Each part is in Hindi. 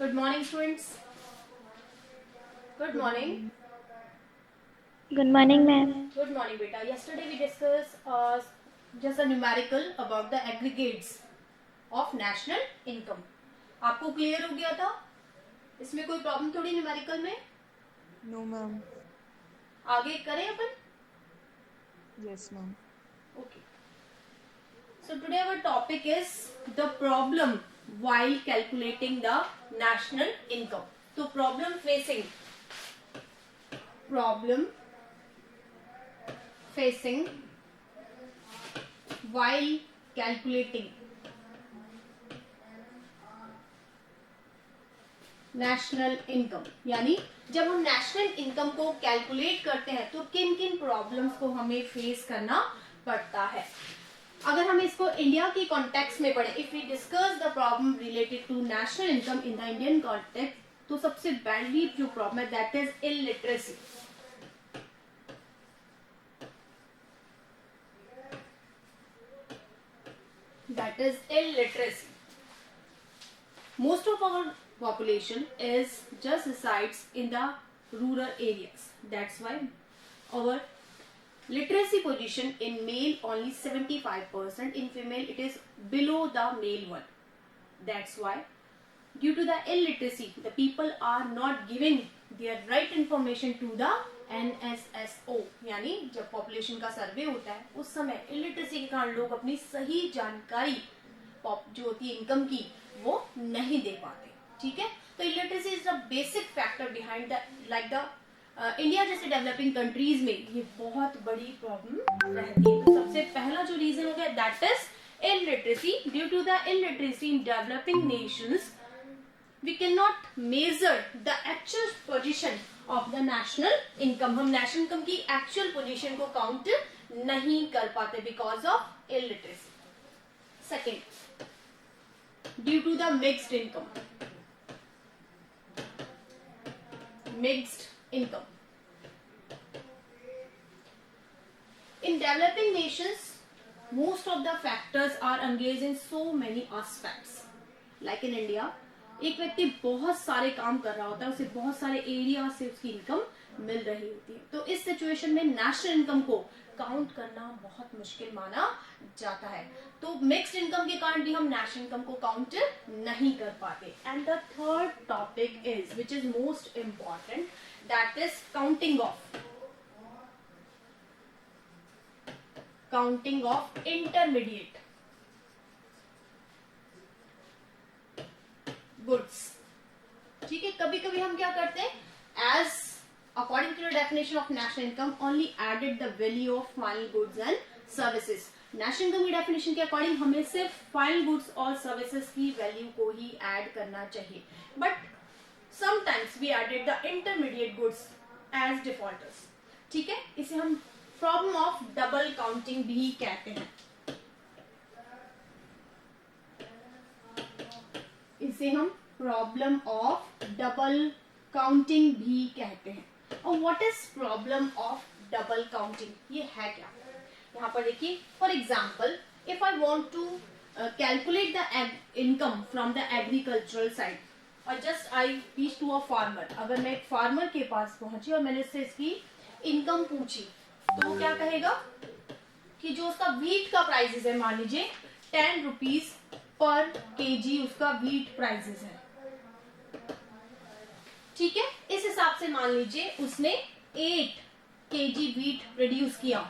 Good morning, students. Good morning. Good morning, ma'am. Good morning, beta. Yesterday we discussed just a numerical about the aggregates of national income. आपको क्लियर हो गया था? इसमें कोई प्रॉब्लम थोड़ी न्यूमेरिकल में? No, ma'am. आगे करें अपन? Yes, ma'am. Okay. So today our topic is the problem while calculating the national income. So problem facing while calculating national income, यानी जब हम नेशनल इनकम को कैलकुलेट करते हैं तो किन किन प्रॉब्लम्स को हमें फेस करना पड़ता है. अगर हम इसको इंडिया की कॉन्टेक्स्ट में पढ़े, if we discuss the problem related to national income in the Indian context, तो सबसे पहली जो प्रॉब्लम है that is illiteracy. That is illiteracy. Most of our population is just resides in the rural areas. That's why our literacy position in male only 75%, in female it is below the male one. That's why due to the illiteracy the people are not giving their right information to the NSSO. यानी जब पॉपुलेशन का सर्वे होता है उस समय इलिटरेसी के कारण लोग अपनी सही जानकारी जो होती है इनकम की वो नहीं दे पाते. ठीक है, तो illiteracy is the basic factor behind the like the India जैसे डेवलपिंग कंट्रीज में ये बहुत बड़ी प्रॉब्लम रहती है. तो सबसे पहला जो रीजन हो गया that is illiteracy. Due to the illiteracy in developing nations we cannot measure the actual position of the national income. हम national income की actual position को count नहीं कर पाते because of illiteracy. Second, due to the mixed income. In developing nations, most of the factors are engaged in so many aspects. Like in India, एक व्यक्ति बहुत सारे काम कर रहा होता है, उसे बहुत सारे एरिया से उसकी इनकम मिल रही होती है. तो इस सिचुएशन में नेशनल इनकम को काउंट करना बहुत मुश्किल माना जाता है. तो मिक्स्ड इनकम के कारण भी हम नेशनल इनकम को काउंट नहीं कर पाते. And the third topic is which is most important, that is counting of intermediate goods. ठीक है, कभी कभी हम क्या करते हैं, as according to the definition of national income only added the value of final goods and services. National income की डेफिनेशन के अकॉर्डिंग हमें सिर्फ फाइनल गुड्स और सर्विसेज की वैल्यू को ही ऐड करना चाहिए. But sometimes we added the intermediate goods as defaulters. ठीक है, इसे हम प्रॉब्लम ऑफ डबल काउंटिंग भी कहते हैं. इसे हम प्रॉब्लम ऑफ डबल काउंटिंग भी कहते हैं. और what is problem of double counting, ये है क्या? यहाँ पर देखिए, for example if I want to calculate the income from the agricultural side और just I reach to a farmer. अगर मैं एक फार्मर के पास पहुंची और मैंने इससे इसकी इनकम पूछी तो वो क्या कहेगा कि जो उसका व्हीट का प्राइसेस है, मान लीजिए 10 रुपीज पर केजी उसका व्हीट प्राइसेस है. ठीक है, इस हिसाब से मान लीजिए उसने 8 केजी व्हीट प्रोड्यूस किया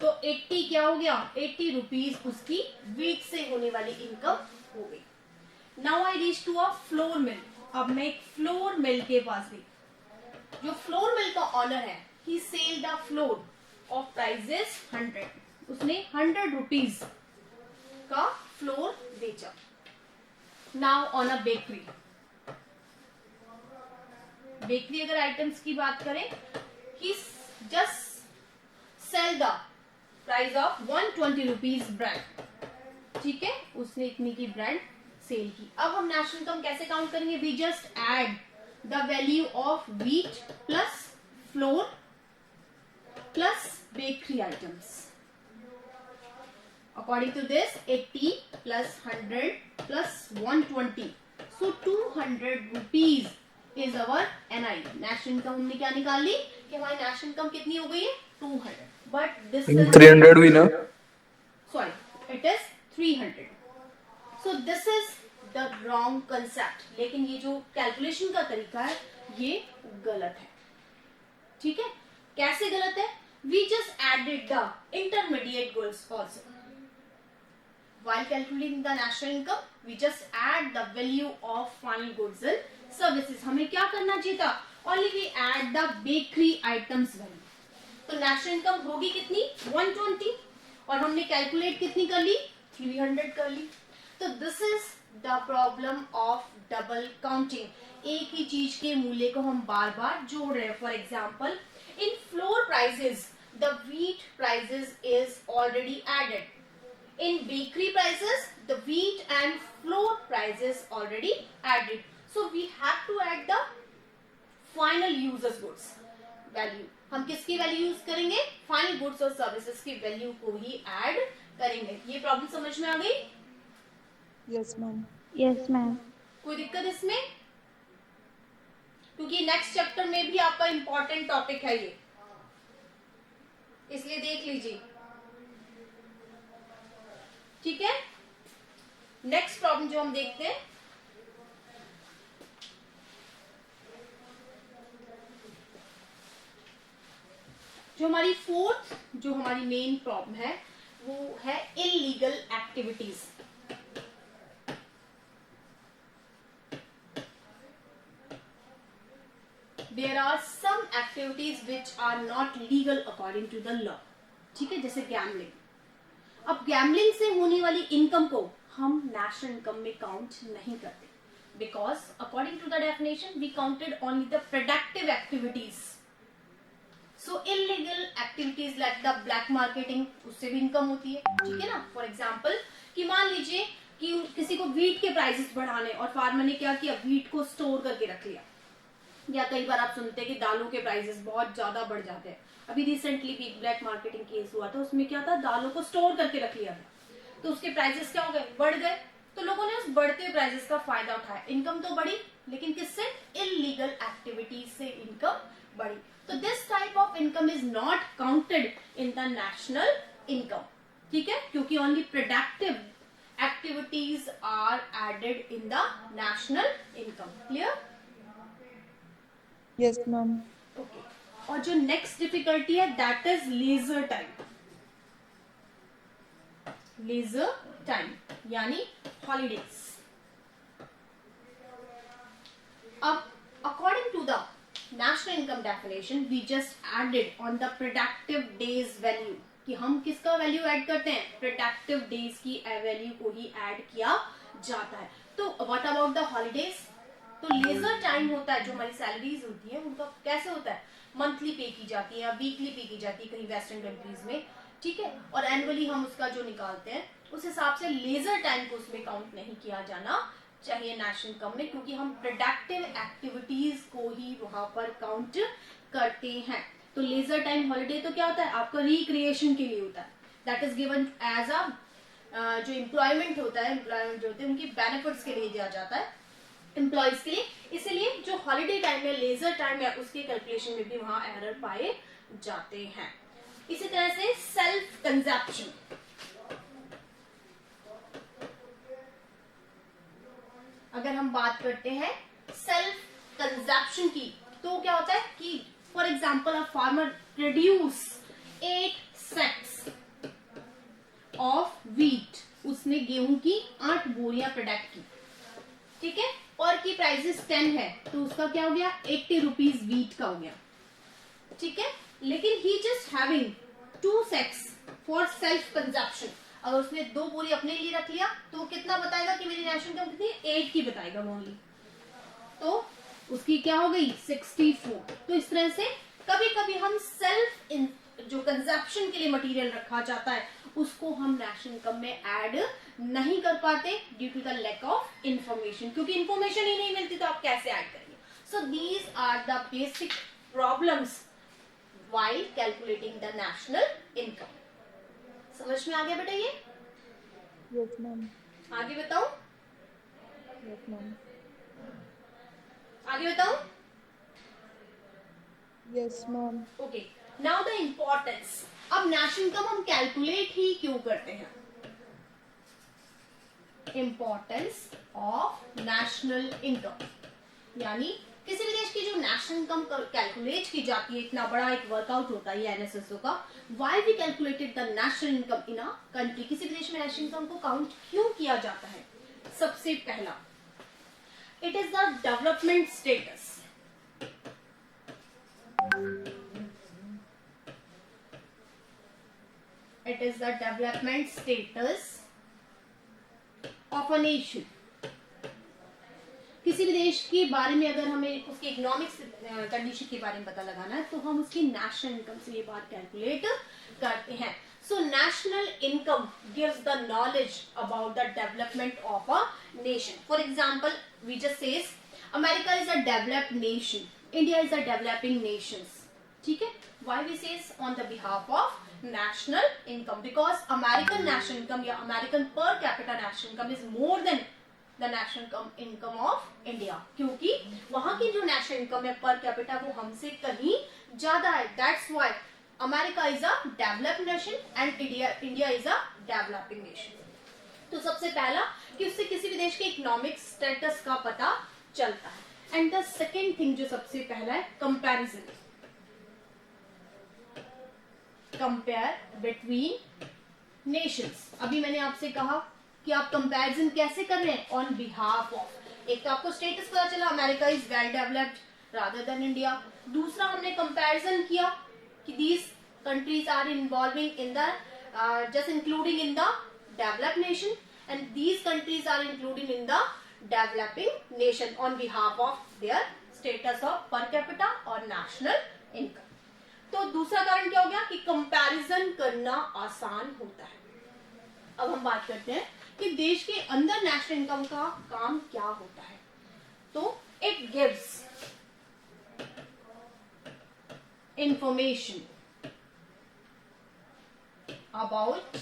तो 80 क्या हो गया, 80 रुपीज उसकी व्हीट से होने वाली इनकम हो गई. Now I reach to a flour mill. अब मैं एक फ्लोर मिल के पास गई. जो फ्लोर मिल का ऑनर है, he sell the flour of prices 100. उसने 100 रुपीज का फ्लोर बेचा. नाउ ऑन अ बेकरी अगर आइटम्स की बात करें, he just sell the price of 120 rupees bread. ठीक है, उसने इतनी की ब्रेड सेल की. अब हम नेशनल इनकम कैसे काउंट करेंगे? We just add the value of wheat plus flour plus bakery items. According to this, 80 plus 100 plus 120. So 200 rupees is our NI. National income हमने क्या निकाल ली कि हमारी नेशनल इनकम कितनी हो गई है 200. बट दिस 300 भी ना, sorry, it is 300. So this is the wrong concept. लेकिन ये जो कैलकुलेशन का तरीका है ये गलत है. ठीक है, कैसे गलत है? We just added the intermediate goods also. While calculating the national income, we just add the value of final goods and services. हमें क्या करना चाहिए था? Only we add the bakery items value. तो नेशनल इनकम होगी कितनी 120 और हमने कैलकुलेट कितनी कर ली 300 कर ली. तो this is the problem of double counting. एक ही चीज के मूल्य को हम बार बार जोड़ रहे हैं. For example in flour prices the wheat prices is already added. In bakery prices, the wheat and flour prices already added. So we have to add the final users goods value. हम किसकी वैल्यू यूज करेंगे? फाइनल गुड्स और सर्विसेज की वैल्यू को ही ऐड करेंगे. ये प्रॉब्लम समझ में आ गई? Yes, ma'am. Yes, ma'am. कोई दिक्कत इसमें? क्योंकि नेक्स्ट चैप्टर में भी आपका इंपॉर्टेंट टॉपिक है ये, इसलिए देख लीजिए. ठीक है, नेक्स्ट प्रॉब्लम जो हम देखते हैं जो हमारी फोर्थ जो हमारी मेन प्रॉब्लम है वो है illegal activities. There are some activities which are not legal according to the law. ठीक है, जैसे गैम्बलिंग. अब गैम्बलिंग से होने वाली इनकम को हम नेशनल इनकम में काउंट नहीं करते, because according to the definition we counted only the productive activities. So illegal activities like the black marketing, उससे भी इनकम होती है. ठीक है ना. फॉर एग्जाम्पल कि मान लीजिए कि किसी को व्हीट के प्राइसेस बढ़ाने और फार्मर ने क्या किया, व्हीट को स्टोर करके रख लिया. या कई बार आप सुनते हैं कि दालों के प्राइसेस बहुत ज्यादा बढ़ जाते हैं. अभी रिसेंटली भी ब्लैक मार्केटिंग केस हुआ था, उसमें क्या था, दालों को स्टोर करके रख लिया था तो उसके प्राइसेस क्या हो गए, बढ़ गए. तो लोगों ने उस बढ़ते प्राइसेस का फायदा उठाया. इनकम तो बढ़ी, लेकिन किससे? इलीगल एक्टिविटीज से इनकम बढ़ी. तो this type of income is not counted in the national income. ठीक है, क्योंकि only productive activities are added in the national income. Clear? Yes, ma'am. Okay. और जो नेक्स्ट डिफिकल्टी है that is leisure time. Leisure time यानी हॉलीडेज. अब according to the national income definition we just added on the productive days value. कि हम किसका वैल्यू ऐड करते हैं? प्रोडक्टिव डेज की वैल्यू को ही ऐड किया जाता है. तो व्हाट अबाउट द हॉलीडेज? तो लेजर टाइम होता है, जो हमारी सैलरीज होती है उनका कैसे होता है, मंथली पे की जाती है या वीकली पे की जाती है कहीं वेस्टर्न कंट्रीज में. ठीक है, और एनुअली हम उसका जो निकालते हैं उस हिसाब से लेजर टाइम को उसमें काउंट नहीं किया जाना चाहिए नेशनल इनकम में, क्योंकि हम प्रोडक्टिव एक्टिविटीज को ही वहां पर काउंट करते हैं. तो लेजर टाइम हॉलीडे तो क्या होता है, आपका रिक्रिएशन के लिए होता है. That is given as a जो एम्प्लॉयमेंट होता है, एम्प्लॉयमेंट जो होते हैं उनकी बेनिफिट्स के लिए दिया जाता है एम्प्लॉयज के लिए. इसलिए जो हॉलीडे टाइम है, लेजर टाइम है, उसके कैलकुलेशन में भी वहां एरर पाए जाते हैं. इसी तरह से सेल्फ कंजप्शन. अगर हम बात करते हैं सेल्फ कंजप्शन की, तो क्या होता है कि for example a farmer produce 8 sacks of wheat. उसने गेहूं की 8 बोरियां प्रोडक्ट की. ठीक है, और की प्राइसेस 10 है तो उसका क्या हो गया, 80 रुपीज व्हीट का हो गया. ठीक है, लेकिन he just having 2 sacks for self consumption. अगर उसने 2 बोरी अपने लिए रख लिया तो कितना बताएगा कि मेरी नेशनल इनकम कितनी, 8 की बताएगा ओनली. तो उसकी क्या हो गई 64. तो इस तरह से कभी कभी हम सेल्फ जो कंजप्शन के लिए मटेरियल रखा जाता है उसको हम नेशनल इनकम में ऐड नहीं कर पाते due to the lack of information. क्योंकि इंफॉर्मेशन ही नहीं मिलती तो आप कैसे ऐड करेंगे. So these are the basic problems while calculating the national income. समझ में आ गया बेटा ये? Yes, ma'am. आगे बताओ. Yes, ma'am. आगे बताऊं? Yes, ma'am. Okay, now the importance. अब नेशनल इनकम हम कैलकुलेट ही क्यों करते हैं? इम्पोर्टेंस ऑफ नेशनल इनकम, यानी किसी भी देश की जो नेशनल इनकम कैलकुलेट की जाती है, इतना बड़ा एक वर्कआउट होता है एनएसएसओ का। Why we calculated the national income in a country? किसी भी देश में नेशनल इनकम को काउंट क्यों किया जाता है? सबसे पहला, it is the development status. It is the development status of a nation. किसी भी देश के बारे में अगर हमें उसकी इकोनॉमिक्स कंडीशन के बारे में पता लगाना है तो हम उसकी नेशनल इनकम से ये बात कैलकुलेट करते हैं। So national income gives the knowledge about the development of a nation. For example, we just says America is a developed nation, India is a developing nations. ठीक है, why we says on the behalf of national income? Because American national income या American per capita national income is more than the national income of India, क्योंकि वहां की जो नेशनल इनकम है पर कैपिटा वो हमसे कहीं ज्यादा है। That's why America is a developed nation and India is a developing nation. तो सबसे पहला कि उससे किसी भी देश के इकोनॉमिक स्टेटस का पता चलता है। एंड द सेकेंड थिंग जो सबसे पहला है, कंपैरिजन। Compare between Nations. अभी मैंने आपसे कहा कि आप कंपैरिजन कैसे कर रहे हैं? On behalf of. एक तो आपको स्टेटस पता चला, America is well developed rather than India. दूसरा, हमने कंपैरिजन किया कि these countries are involving in the just including in the developed nation and these countries are including in the developing nation on behalf of their status of per capita और नेशनल इनकम। तो दूसरा कारण क्या हो गया कि कंपैरिजन करना आसान होता है। अब हम बात करते हैं कि देश के अंदर नेशनल इनकम का काम क्या होता है। तो it gives information about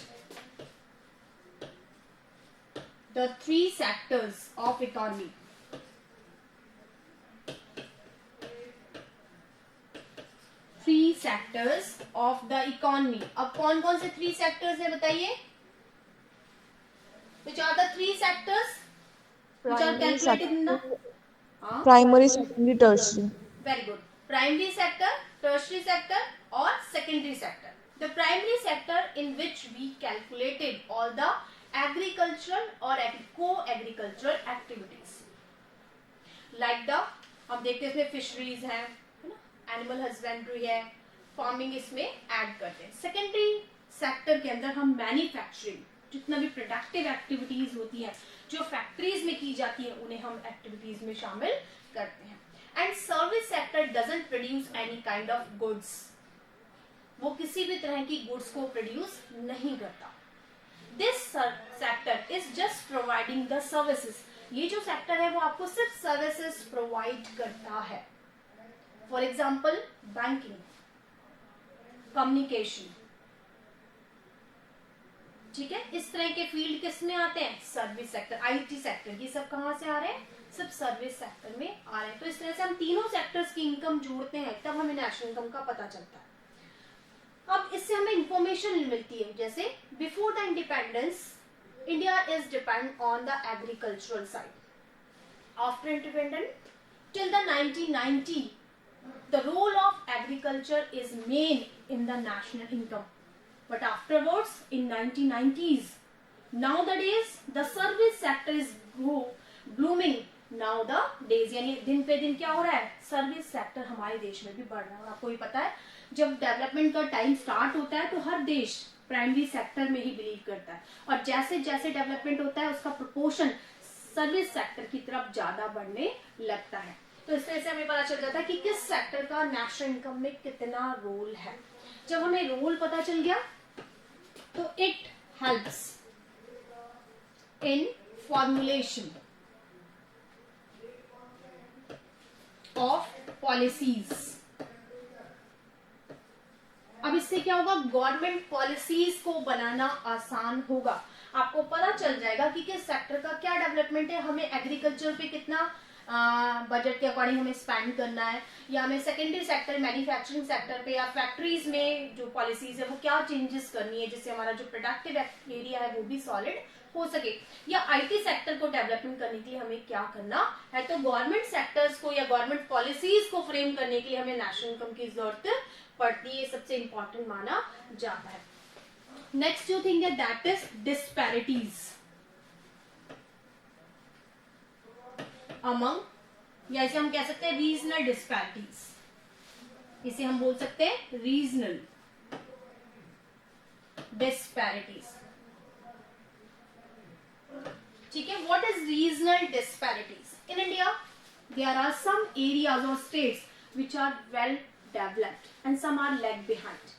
the 3 sectors of economy. Three sectors of the economy. अब कौन कौन से 3 सेक्टर्स है बताइए? Which are the 3 sectors which are calculated in the Primary, secondary, tertiary. Very good. Primary sector, tertiary sector or secondary sector. The primary sector in which we calculated all the agricultural or co-agricultural activities. Like the, हम देखते हैं इसमें फिशरीज है ना, एनिमल हस्बेंड्री है, फार्मिंग इसमें ऐड करते हैं। सेकेंडरी सेक्टर के अंदर हम मैन्युफैक्चरिंग, जितना भी प्रोडक्टिव एक्टिविटीज होती है जो फैक्ट्रीज में की जाती है, उन्हें हम एक्टिविटीज में शामिल करते हैं। And service sector doesn't produce any kind of goods, वो किसी भी तरह की गुड्स को प्रोड्यूस नहीं करता। This sector is just providing the services, ये जो सेक्टर है वो आपको सिर्फ सर्विसेज प्रोवाइड करता है। फॉर एग्जाम्पल बैंकिंग, कम्युनिकेशन, ठीक है, इस तरह के फील्ड किस में आते हैं? सर्विस सेक्टर, आईटी सेक्टर, ये सब कहां से आ रहे हैं? सब सर्विस सेक्टर में आ रहे हैं। तो इस तरह से हम तीनों सेक्टर्स की इनकम जोड़ते हैं तब हमें नेशनल इनकम का पता चलता है। अब इससे हमें इंफॉर्मेशन मिलती है, जैसे before the independence India is depend on the agricultural side. After independence till the 1990 the role of agriculture is main in the national income, but afterwards in 1990s nowadays the service sector is blooming nowadays, यानी दिन पे दिन क्या हो रहा है? सर्विस सेक्टर हमारे देश में भी बढ़ रहा है। और आपको भी पता है जब डेवलपमेंट का टाइम स्टार्ट होता है तो हर देश प्राइमरी सेक्टर में ही बिलीव करता है, और जैसे जैसे डेवलपमेंट होता है उसका प्रोपोर्शन सर्विस सेक्टर की तरफ ज्यादा बढ़ने लगता है। तो इस तरह से हमें पता चल जाता है कि किस सेक्टर का नेशनल इनकम में कितना रोल है। जब हमें रोल पता चल गया तो it helps in formulation of policies. अब इससे क्या होगा? गवर्नमेंट पॉलिसीज को बनाना आसान होगा। आपको पता चल जाएगा कि किस सेक्टर का क्या डेवलपमेंट है, हमें एग्रीकल्चर पे कितना बजट के अकॉर्डिंग हमें स्पेंड करना है, या हमें सेकेंडरी सेक्टर, मैन्युफैक्चरिंग सेक्टर पे या फैक्ट्रीज में जो पॉलिसीज है वो क्या चेंजेस करनी है जिससे हमारा जो प्रोडक्टिव एरिया है वो भी सॉलिड हो सके, या आईटी सेक्टर को डेवलपमेंट करने के लिए हमें क्या करना है। तो गवर्नमेंट सेक्टर्स को या गवर्नमेंट पॉलिसीज को फ्रेम करने के लिए हमें नेशनल इनकम की जरूरत पड़ती है, सबसे इंपॉर्टेंट माना जाता है। नेक्स्ट जो थिंग है दैट इज डिस्पैरिटीज अमंग, या इसे हम कह सकते हैं रीजनल डिस्पैरिटीज, इसे हम बोल सकते हैं रीजनल डिस्पैरिटीज। ठीक है, what is regional disparities? In India there are some areas और states which are well developed and some are lag behind.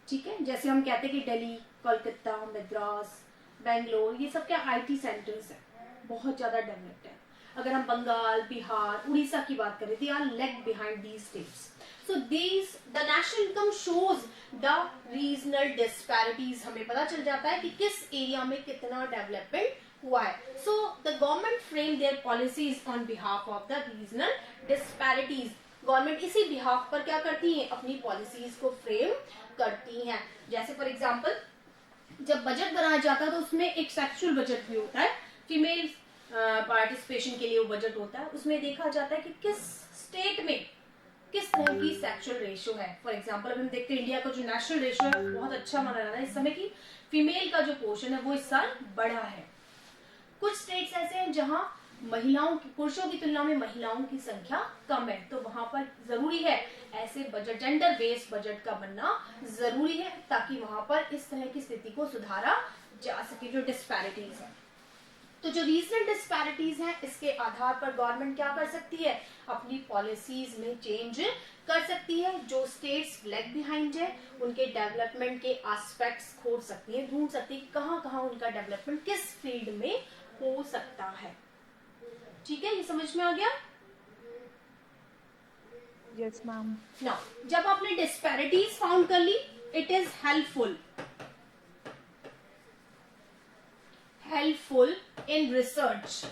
ठीक है, जैसे हम कहते हैं कि दिल्ली, कोलकाता, मद्रास, बेंगलोर, ये सब क्या आईटी सेंटर्स है, बहुत ज्यादा डेवलप्ड है। अगर हम बंगाल, बिहार, उड़ीसा की बात करें, they are lag behind these states. So these the national income shows the regional disparities, हमें पता चल जाता है कि किस एरिया में कितना डेवलपमेंट हुआ है। So the government frame there policies on behalf of the regional disparities. Government इसी बिहाफ पर क्या करती है, अपनी पॉलिसीज को फ्रेम करती हैं। जैसे फॉर एग्जाम्पल जब बजट बनाया जाता है तो उसमें एक सेक्सुअल बजट भी होता है, फीमेल पार्टिसिपेशन के लिए वो बजट होता है। उसमें देखा जाता है कि किस स्टेट में किस तरह की सेक्सुअल रेशियो है। फॉर एग्जाम्पल अभी हम देखते हैं इंडिया का जो नेशनल रेशियो है बहुत अच्छा माना जाता है इस समय की फीमेल का जो पोर्शन है वो इस साल बढ़ा है। कुछ स्टेट्स ऐसे हैं जहां महिलाओं की, पुरुषों की तुलना में महिलाओं की संख्या कम है, तो वहां पर जरूरी है ऐसे बजट, जेंडर बेस्ड बजट का बनना जरूरी है ताकि वहां पर इस तरह की स्थिति को सुधारा जा सके, जो डिस्पैरिटीज है। तो जो रीजनल डिस्पैरिटीज हैं इसके आधार पर गवर्नमेंट क्या कर सकती है, अपनी पॉलिसीज में चेंज कर सकती है। जो स्टेट्स लैग बिहाइंड है उनके डेवलपमेंट के एस्पेक्ट्स खोज सकती है, ढूंढ सकती है कहां कहां उनका डेवलपमेंट किस फील्ड में हो सकता है। ठीक है, ये समझ में आ गया? Yes ma'am. नाउ जब आपने डिस्पैरिटीज फाउंड कर ली, it is helpful in research.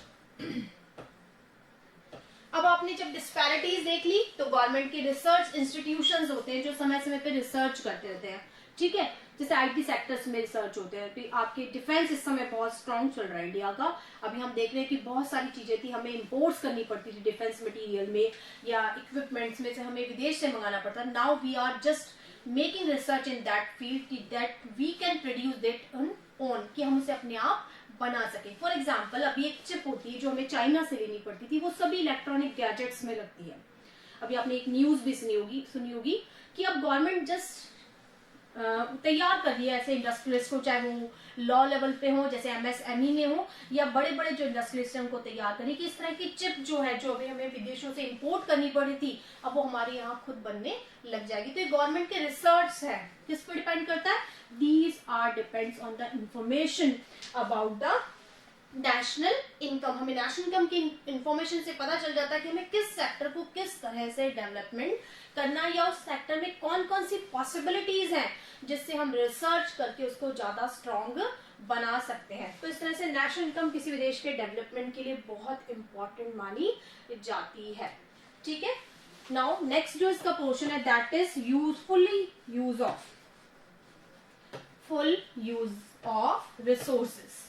अब आपने जब डिस्पैरिटीज देख ली तो गवर्नमेंट के रिसर्च इंस्टीट्यूशंस होते हैं जो समय समय पे रिसर्च करते रहते हैं। ठीक है, जैसे आईटी सेक्टर्स में रिसर्च होते हैं, तो आपके डिफेंस इस समय बहुत स्ट्रांग चल रहा है इंडिया का। अभी हम देख रहे हैं कि बहुत सारी चीजें थी हमें इंपोर्ट्स करनी पड़ती थी डिफेंस मटेरियल में या इक्विपमेंट्स में से हमें विदेश से मंगाना पड़ता। Now we are just making research in that field that we can produce that on, कि हम उसे अपने आप बना सके। फॉर एग्जाम्पल अभी एक चिप होती है जो हमें चाइना से लेनी पड़ती थी, वो सभी इलेक्ट्रॉनिक गैजेट्स में लगती है। अभी आपने एक न्यूज भी सुनी होगी कि अब गवर्नमेंट जस्ट तैयार कर दिया ऐसे इंडस्ट्रियलिस्ट को, चाहे वो लॉ लेवल पे हो जैसे एमएसएमई में हो या बड़े बड़े जो इंडस्ट्रियलिस्ट हैं उनको तैयार करें कि इस तरह की चिप जो है जो अभी हमें विदेशों से इंपोर्ट करनी पड़ी थी अब वो हमारे यहाँ खुद बनने लग जाएगी। तो ये गवर्नमेंट के रिसर्च है, किस पे डिपेंड करता है, these are depends on the information about the national income. हमें नेशनल इनकम की इंफॉर्मेशन से पता चल जाता है कि हमें किस सेक्टर को किस तरह से डेवलपमेंट करना है या उस सेक्टर में कौन कौन सी पॉसिबिलिटीज हैं जिससे हम रिसर्च करके उसको ज्यादा स्ट्रॉन्ग बना सकते हैं। तो इस तरह से नेशनल इनकम किसी भी देश के डेवलपमेंट के लिए बहुत इंपॉर्टेंट मानी जाती है। ठीक है, नाउ नेक्स्ट जो इसका पोर्शन है that is full use of resources.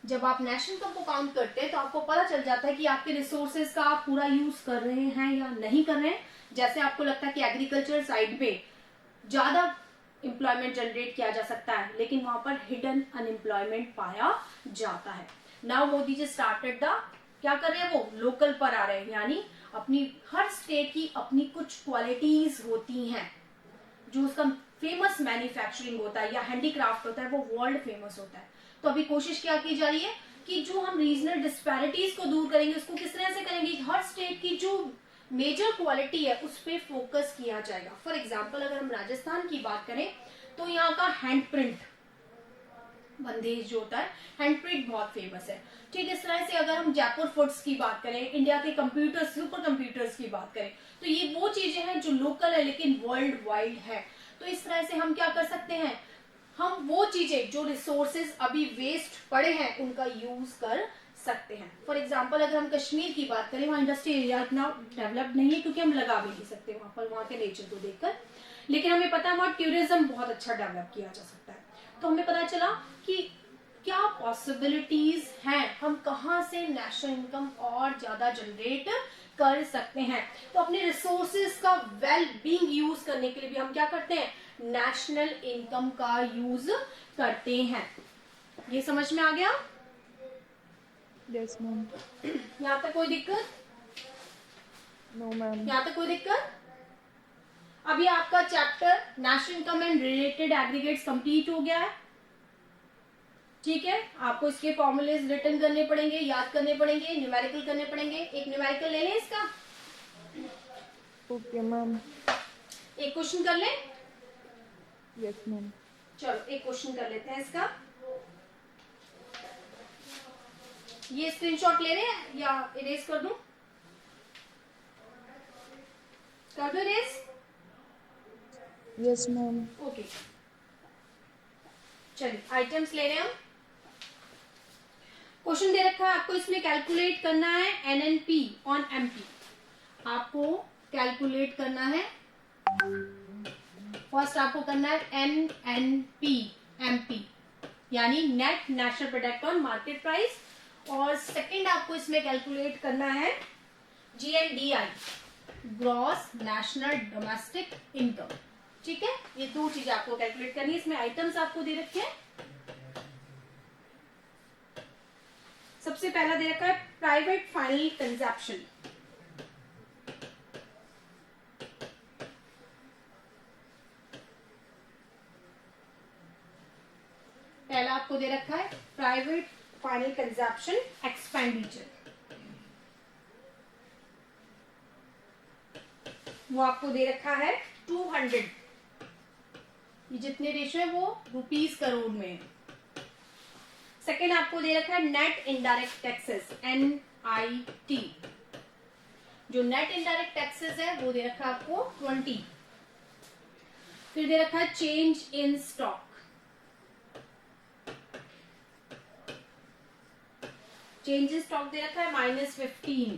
जब आप नेशनल इनकम को काउंट करते हैं तो आपको पता चल जाता है कि आपके रिसोर्सेज का आप पूरा यूज कर रहे हैं या नहीं कर रहे हैं। जैसे आपको लगता है कि एग्रीकल्चर साइड पे ज्यादा एम्प्लॉयमेंट जनरेट किया जा सकता है लेकिन वहां पर हिडन अनएम्प्लॉयमेंट पाया जाता है। Now Modi ji started the, क्या कर रहे हैं वो लोकल पर आ रहे हैं, यानी अपनी हर स्टेट की अपनी कुछ क्वालिटीज होती हैं। जो उसका फेमस मैन्युफैक्चरिंग होता है या हैंडीक्राफ्ट होता है वो वर्ल्ड फेमस होता है। तो अभी कोशिश क्या की जा रही है कि जो हम रीजनल डिस्पैरिटीज को दूर करेंगे उसको किस तरह से करेंगे, हर स्टेट की जो मेजर क्वालिटी है उस पर फोकस किया जाएगा। फॉर एग्जाम्पल अगर हम राजस्थान की बात करें तो यहाँ का हैंड प्रिंट बंदेज जो होता है हैंड प्रिंट बहुत फेमस है। ठीक, इस तरह से अगर हम जयपुर फूड्स की बात करें, इंडिया के कंप्यूटर्स, सुपर कंप्यूटर्स की बात करें तो ये वो चीजें हैं जो लोकल है लेकिन वर्ल्ड वाइड है। तो इस तरह से हम क्या कर सकते हैं, हम वो चीजें जो रिसोर्सेज अभी वेस्ट पड़े हैं उनका यूज कर सकते हैं। फॉर एग्जाम्पल अगर हम कश्मीर की बात करें, वहाँ इंडस्ट्री एरिया इतना डेवलप नहीं है क्योंकि हम लगा भी नहीं सकते वहां पर, वहाँ के नेचर को देखकर, लेकिन हमें पता है वहाँ टूरिज्म बहुत अच्छा डेवलप किया जा सकता है। तो हमें पता चला कि क्या पॉसिबिलिटीज हैं, हम कहाँ से नेशनल इनकम और ज्यादा जनरेट कर सकते हैं। तो अपने रिसोर्सेज का वेल बीइंग यूज करने के लिए भी हम क्या करते हैं, नेशनल इनकम का यूज करते हैं। ये समझ में आ गया? Yes ma'am. यहाँ तक कोई दिक्कत? No ma'am. यहाँ तक कोई दिक्कत? अभी आपका chapter national income and related aggregates complete हो गया है। ठीक है, आपको इसके फॉर्मूलेज रिटर्न करने पड़ेंगे, याद करने पड़ेंगे, न्यूमेरिकल करने पड़ेंगे। एक न्यूमेरिकल ले लें इसका। Okay ma'am. एक क्वेश्चन कर लें। Yes ma'am. चलो एक क्वेश्चन कर लेते हैं इसका। ये स्क्रीनशॉट ले रहे हैं या इरेज कर दूं? कर दो इरेज? Yes ma'am. ओके, चलिए आइटम्स ले रहे हैं हम। क्वेश्चन दे रखा है आपको, इसमें कैलकुलेट करना है एनएनपी ऑन एमपी। आपको कैलकुलेट करना है, फर्स्ट आपको करना है एनएनपी एमपी यानी net national product on market price, और सेकंड आपको इसमें कैलकुलेट करना है जीएनडीआई ग्रॉस नेशनल डोमेस्टिक इनकम। ठीक है, ये दो चीजें आपको कैलकुलेट करनी है। इसमें आइटम्स आपको दे रखे हैं। सबसे पहला दे रखा है प्राइवेट फाइनल कंजप्शन। पहला आपको दे रखा है प्राइवेट फाइनल कंजप्शन एक्सपेंडिचर, वो आपको दे रखा है 200। ये जितने रेशियो है वो रुपीस करोड़ में है। सेकेंड आपको दे रखा है नेट इनडायरेक्ट टैक्सेस NIT। जो नेट इनडायरेक्ट टैक्सेस है वो दे रखा है आपको 20। फिर दे रखा है change in stock. Change in stock दे रखा है -15।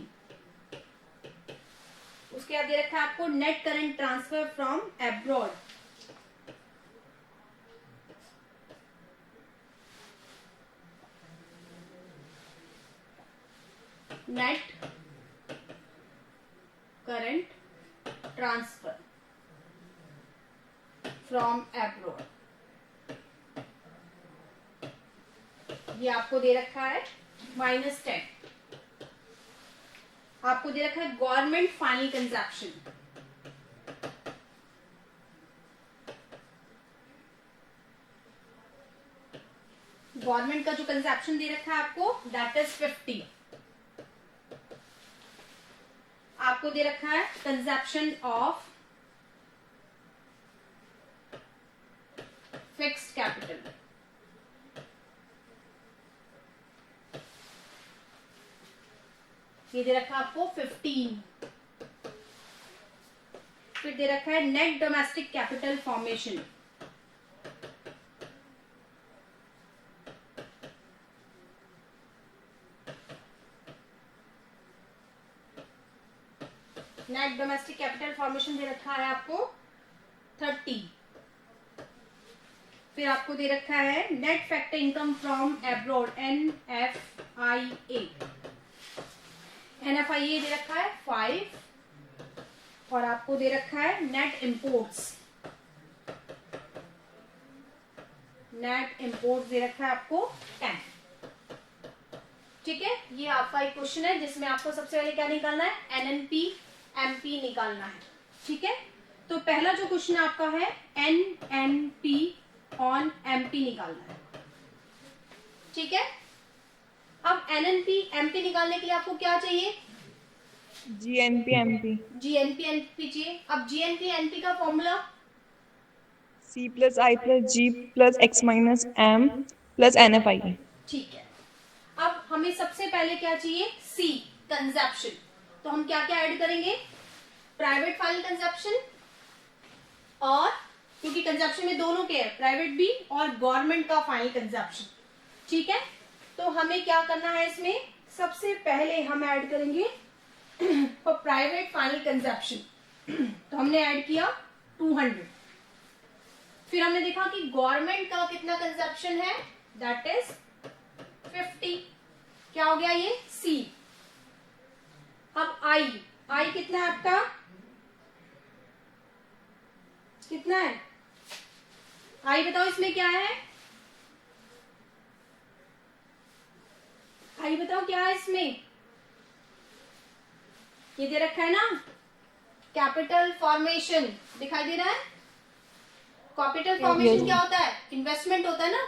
उसके बाद दे रखा है आपको net current transfer from abroad. Net current transfer from abroad, ये आपको दे रखा है -10। आपको दे रखा है गवर्नमेंट फाइनल कंजप्शन। गवर्नमेंट का जो कंजप्शन दे रखा है आपको दैट इज 50। आपको दे रखा है कंजप्शन ऑफ फिक्स्ड कैपिटल। ये दे रखा है आपको 15। फिर दे रखा है net domestic capital formation. Net domestic capital formation दे रखा है आपको 30। फिर आपको दे रखा है net factor income from abroad NFIA दे रखा है 5। और आपको दे रखा है नेट इंपोर्ट्स। नेट इंपोर्ट्स दे रखा है आपको 10। ठीक है, ये आपका एक क्वेश्चन है जिसमें आपको सबसे पहले क्या निकालना है, NNP MP निकालना है। ठीक है, तो पहला जो क्वेश्चन आपका है NNP ऑन MP निकालना है। ठीक है, अब NNP MP निकालने के लिए आपको क्या चाहिए, GNP MP। GNP NP चाहिए। अब GNP NP का formula C plus I plus G plus X minus M plus NFI। ठीक है, अब हमें सबसे पहले क्या चाहिए, C कंजप्शन। तो हम क्या क्या ऐड करेंगे, प्राइवेट फाइनल कंजप्शन, और क्योंकि कंजप्शन में दोनों के है, प्राइवेट भी और गवर्नमेंट का फाइनल कंजप्शन। ठीक है, तो हमें क्या करना है इसमें, सबसे पहले हम ऐड करेंगे फॉर प्राइवेट फाइनल कंजप्शन। तो हमने ऐड किया 200। फिर हमने देखा कि गवर्नमेंट का कितना कंजप्शन है, दैट इज 50। क्या हो गया ये सी। अब आई कितना है आपका, कितना है आई बताओ, इसमें क्या है आई बताओ क्या है इसमें, ये दे रखा है ना, कैपिटल फॉर्मेशन दिखाई दे रहा है। कैपिटल फॉर्मेशन क्या होता है, इन्वेस्टमेंट होता है ना।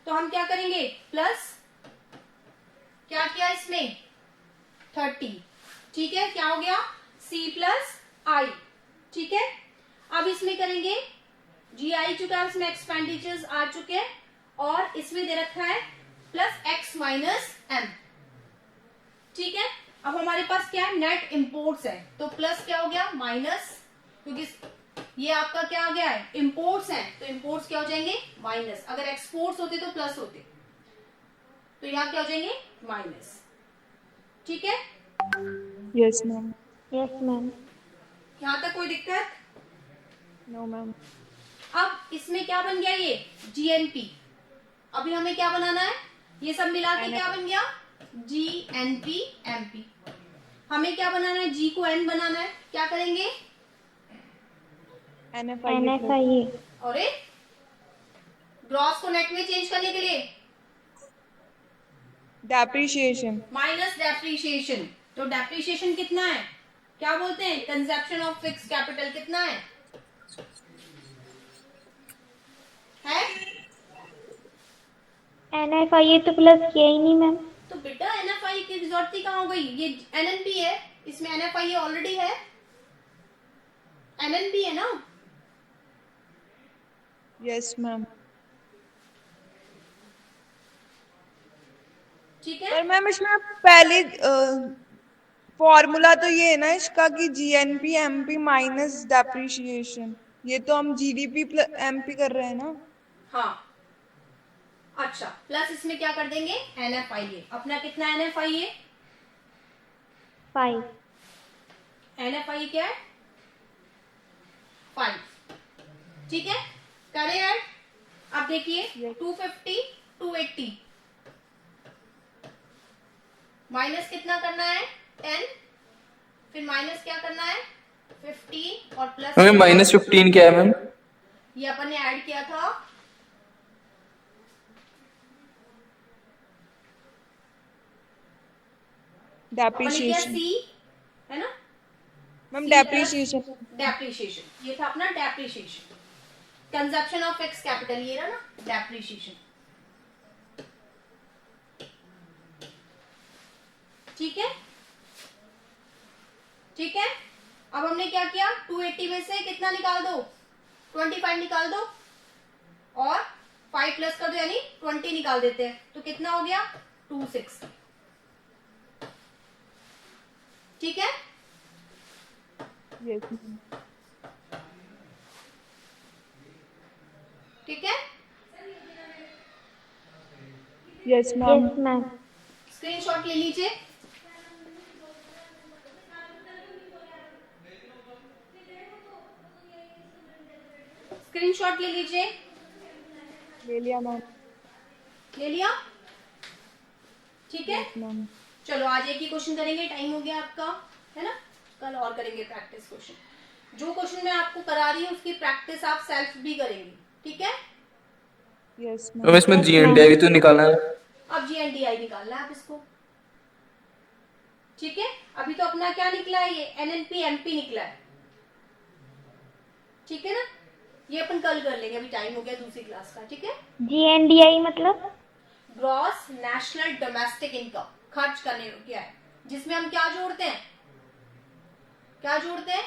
तो हम क्या करेंगे, प्लस क्या किया इसमें 30, ठीक है। क्या हो गया सी प्लस आई, ठीक है। अब इसमें करेंगे जी आई चुका है, इसमें एक्सपेंडिचर्स आ चुके हैं, और इसमें दे रखा है प्लस एक्स माइनस एम, ठीक है। अब हमारे पास क्या है, नेट इंपोर्ट्स है, तो प्लस क्या हो गया माइनस, क्योंकि ये आपका क्या आ गया है, इंपोर्ट्स है, तो इंपोर्ट्स क्या हो जाएंगे माइनस। अगर एक्सपोर्ट्स होते तो प्लस होते, तो यहाँ क्या हो जाएंगे माइनस, ठीक है। Yes ma'am. Yes ma'am. यहाँ तक कोई दिक्कत? No ma'am. अब इसमें क्या बन गया, ये जीएनपी। अभी हमें क्या बनाना है, ये सब मिला के क्या बन गया जीएनपी एमपी। हमें क्या बनाना है, जी को एन बनाना है, क्या करेंगे NFIA। और ग्रॉस को नेट में चेंज करने के लिए डेप्रिशिएशन। Minus depreciation. तो डेप्रीशिएशन कितना है, क्या बोलते हैं, कंजप्शन ऑफ फिक्स कैपिटल कितना है NFIA तो प्लस किया ही नहीं मैम। तो बेटा एनएफआई की जरूरत ही कहाँ हो गई, ये एनएनपी है, इसमें एनएफआई ऑलरेडी है, एनएनपी है ना। Yes ma'am. ठीक है, पर मैम इसमें पहले फॉर्मूला तो ये है ना इसका कि जीएनपी एमपी माइनस डेप्रिशिएशन, ये तो हम जीडीपी प्लस एमपी कर रहे हैं ना। हाँ अच्छा, प्लस इसमें क्या कर देंगे एनएफआईए। अपना कितना एनएफआईए, 5। एनएफआईए क्या है 5, ठीक है। करें ऐड, अब देखिए 250 280 माइनस कितना करना है 10, फिर माइनस क्या करना है 15 और प्लस मैम माइनस 15 क्या है मैम? ये अपन ने ऐड किया था डेप्रिशिएशन सी, है ना मैम, डेप्रिशिएशन। डेप्रीशिएशन, ये था अपना depreciation, consumption of fix capital, ये रहा ना डेप्रीशिएशन, ठीक है ठीक है। अब हमने क्या किया 280 में से कितना निकाल दो 25 निकाल दो, और 5 प्लस कर दो यानी 20 निकाल देते हैं, तो कितना हो गया 260, ठीक है। Yes ma'am. ठीक है, yes ma'am. Yes ma'am. Screenshot ले लीजिए। स्क्रीनशॉट ले लीजिए। ले लिया मैम। ले लिया, ठीक है। Yes ma'am. चलो आज एक ही क्वेश्चन करेंगे, टाइम हो गया आपका, है ना। कल और करेंगे प्रैक्टिस क्वेश्चन। जो क्वेश्चन मैं आपको करा रही हूँ उसकी प्रैक्टिस आप सेल्फ भी करेंगे, ठीक है। Yes ma'am ma'am. इसमें जीएनडीआई भी तो निकालना है। अब जीएनडीआई निकालना है आप इसको, ठीक है। अभी तो अपना क्या निकला है, ये एनएनपी एमपी निकला है, ठीक है ना। ये अपन कल कर लेंगे, अभी टाइम हो गया दूसरी क्लास का, ठीक है। GNDI मतलब ग्रॉस नेशनल डोमेस्टिक इनकम, खर्च करने क्या है, जिसमें हम क्या जोड़ते हैं, क्या जोड़ते हैं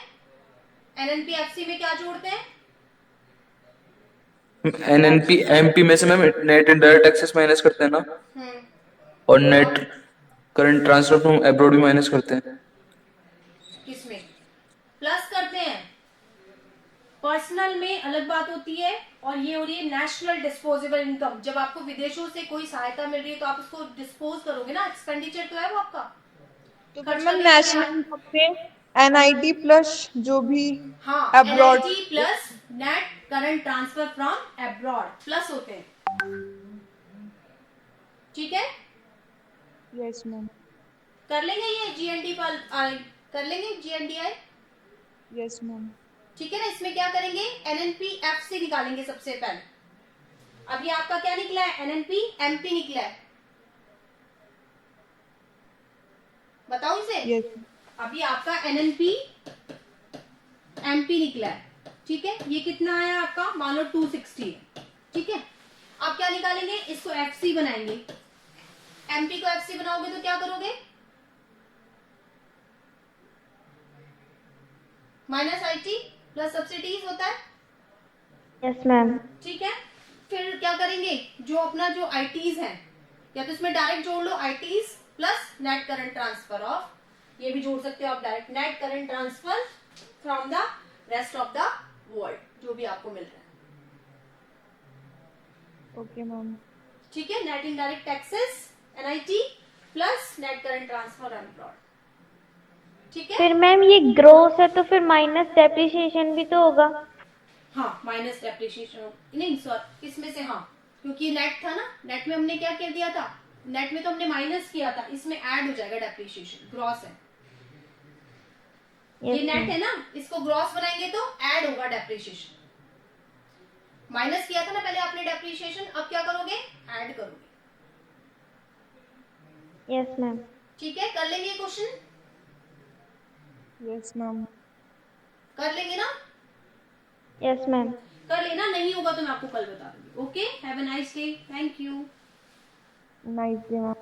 एनएनपीएफसी में, क्या जोड़ते हैं एनएनपी एमपी में से ma'am net indirect taxes minus करते हैं ना, और net current transfer from abroad भी माइनस करते हैं। किसमें प्लस करते हैं, पर्सनल में अलग बात होती है और ये हो रही है नेशनल डिस्पोजेबल इनकम। जब आपको विदेशों से कोई सहायता मिल रही है तो आप उसको डिस्पोज करोगे ना, एक्सपेंडिचर तो है वो आपका। तो खर्च मैम करने के लिए नेशनल पे एनआईटी प्लस जो भी हाँ, abroad NIT plus net current transfer from abroad plus होते हैं, ठीक है। यस मैम कर लेंगे ये GND पर कर लेंगे GNDI, यस मैम ठीक है ना। इसमें क्या करेंगे, NNP-F से निकालेंगे सबसे पहले। अभी आपका क्या निकला है, NNP-MP निकला है, बताओ इसे। यस अभी आपका NNP-MP निकला है, ठीक है। ये कितना है आपका, मान लो 260 है, ठीक है। अब क्या निकालेंगे, इसको FC बनाएंगे। MP को FC बनाओगे तो क्या करोगे, -IT प्लस सब्सिडीज होता है, यस मैम। ठीक है। फिर क्या करेंगे, जो अपना जो ITs है, या तो इसमें डायरेक्ट जोड़ लो ITs plus net current transfer of, ये भी जोड़ सकते हो आप direct, net current transfer from the rest of the world, जो भी आपको मिल रहा है, ओके मैम ठीक है। Net indirect taxes NIT plus net current transfer abroad, ठीक है। फिर मैम ये ग्रोस है तो फिर माइनस डेप्रिसिएशन भी तो होगा। हाँ, माइनस डेप्रिसिएशन नहीं, सॉरी इसमें से, हाँ, क्योंकि नेट था ना, नेट में हमने क्या कर दिया था, नेट में तो हमने माइनस किया था, इसमें ऐड हो जाएगा डेप्रिसिएशन, ग्रॉस है ये नेट है ना, इसको ग्रॉस बनाएंगे तो ऐड होगा डेप्रिसिएशन। माइनस किया था ना पहले आपने डेप्रिसिएशन, अब क्या करोगे, ऐड करोगे, यस मैम। ठीक है। कर लेंगे क्वेश्चन, यस मैम कर लेंगे ना, यस मैम। कर लेना, नहीं होगा तो मैं आपको कल बता दूंगी। Okay, have a nice day, thank you. Nice day ma'am.